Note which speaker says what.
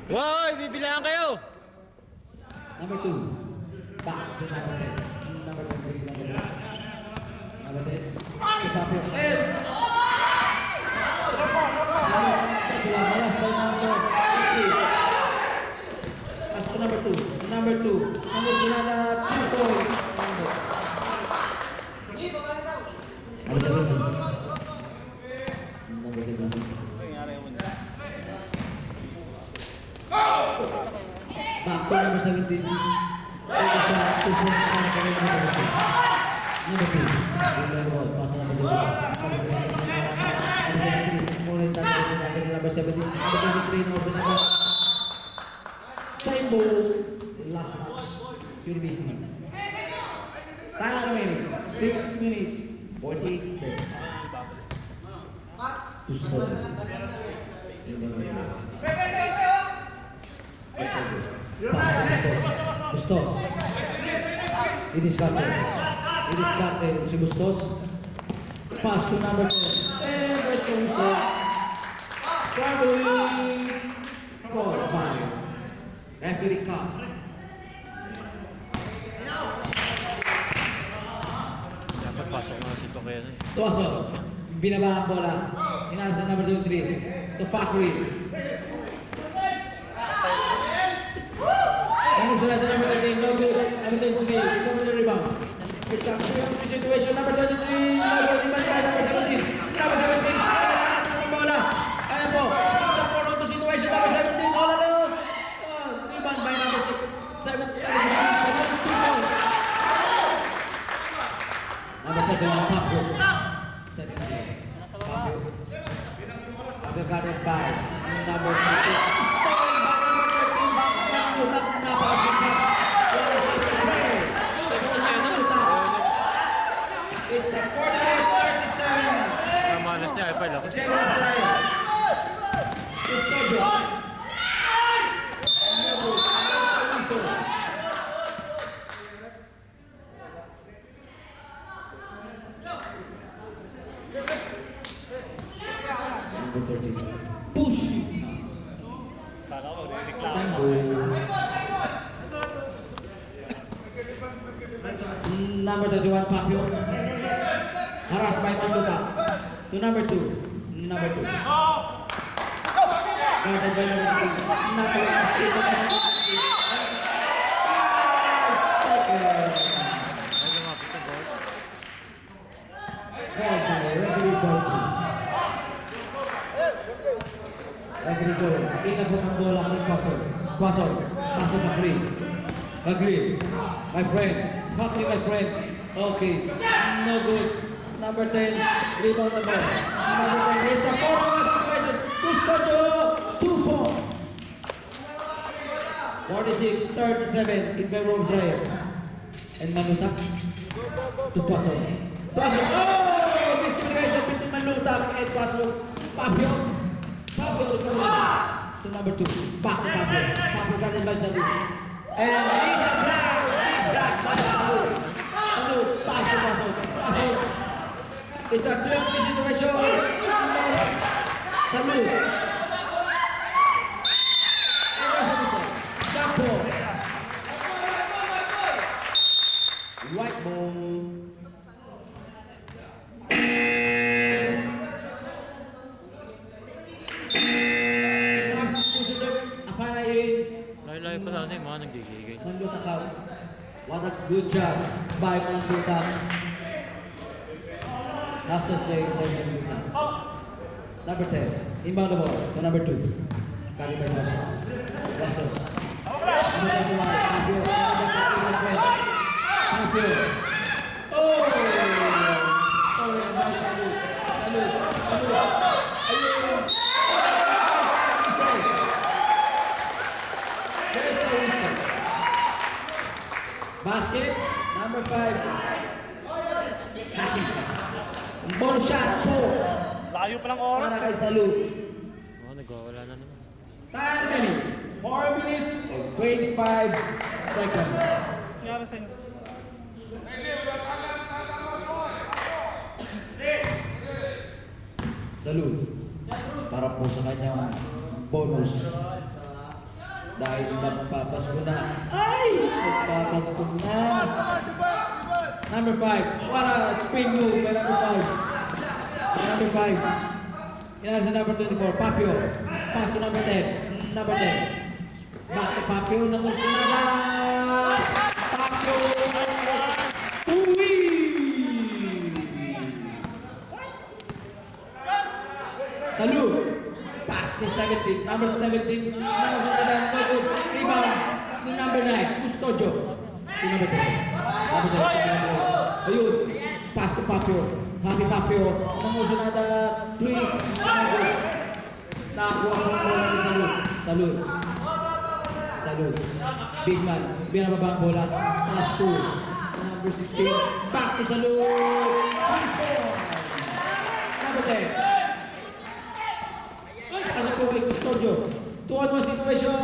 Speaker 1: Hoy, bibilangan kayo!
Speaker 2: Number 2. Back to number 10. Number 10. Number 10. Si Papio. And! Malas by number 3. As to number 2. Number 2. Number sila na 2 points. Number 17. Number 17. Back to number 17. Ito siya, 2 points para kami number 17. Number 2. Number 1. Pasa number 2. Number 3. Muna yung tatlo sa natin number 17. Number 23 na also number. Same ball. Last match. PBC. Time remaining. 6 minutes. 48 seconds. To score. Bustos. Idiskarte. Si Bustos. Pass to number 10. And there's the whistle. Traveling for 5. Referee cut.
Speaker 1: Dapat pasok na si Tokyo na eh.
Speaker 2: Tuwaso. Binaba ang bola. Hinahas sa number 23. To Fakri. Ano sila sa number 13? No good. Number 23. Number 3 rebound. It's a 3-on-3 situation. Number 23. Number 3 by number 17. Number 17. Ang bola. Ayan po. It's a 4-on-2 situation. Number 17. All alone. Rebound by number 7. Number 31. Papio. Second game. Papio. Guarded by number 13. It's a 48-37.
Speaker 1: Malas niya, ay pala.
Speaker 2: Push. Number 31, Papio. Harassed by Manduta. To number 2. Number 2. Guarded by number 3. Number 6. Referee Joe. Inabot ang bola kay Pasol. Pasol Fakri. My friend. Fakri, my friend. Okay. No good. Number 10. Rebound the ball. Number 10. It's a 4-on-1 situation. Cuscojo. 2 points. 46-37 in favor of Brian. And Manutak. To Pasol. Oh! Miscommunication between Manutak and Pasol. Papio to number 2. Back to Papio. Papio guarded by Salu. And he's a black. By Salu. Pass to Pasol. It's a 3-on-3 situation. Salu. And there's a whistle. Back ball. White ball.
Speaker 1: Layo pa sana yung mga nagigigil.
Speaker 2: Manduta ka. What a good job by Manduta. Last of play by Manduta. Number 10. Inbound the ball to number 2. Carried by Russell. Number 21. Papio. Oh! Stolen by Salu. Basket, number 5. Ball shot po.
Speaker 3: Layo pa lang oras.
Speaker 2: Para kay Salu.
Speaker 1: Nagwawala na naman.
Speaker 2: Time remaining. 4 minutes and 25 seconds.
Speaker 3: Nangyari sa inyo.
Speaker 2: Salud para po sa kanyang bonus. Dahil nagpapasko na. Ay! Nagpapasko na. Number 5. What a spin move by number 5. Number 5. Yan sa number 24. Papio. Pass to number 10. Number 10. Back to Papio. Nangusunada. Papio. Uwi! Salud. Pass to 17. Number 17. Nangusunada. No good. Rebound. To number 9. Custodio. To number 10. Number 10. Ayun. Pass to Papio. Happy Papio. Nangusunada. 3. Nakakuha ko ang bola ni Salud. Salud. Salud. Big man. Binababa ang bola. Pass to number 16. Back to Salud. Number 10. Pasok po kay Custodio. 2-on-1 situation.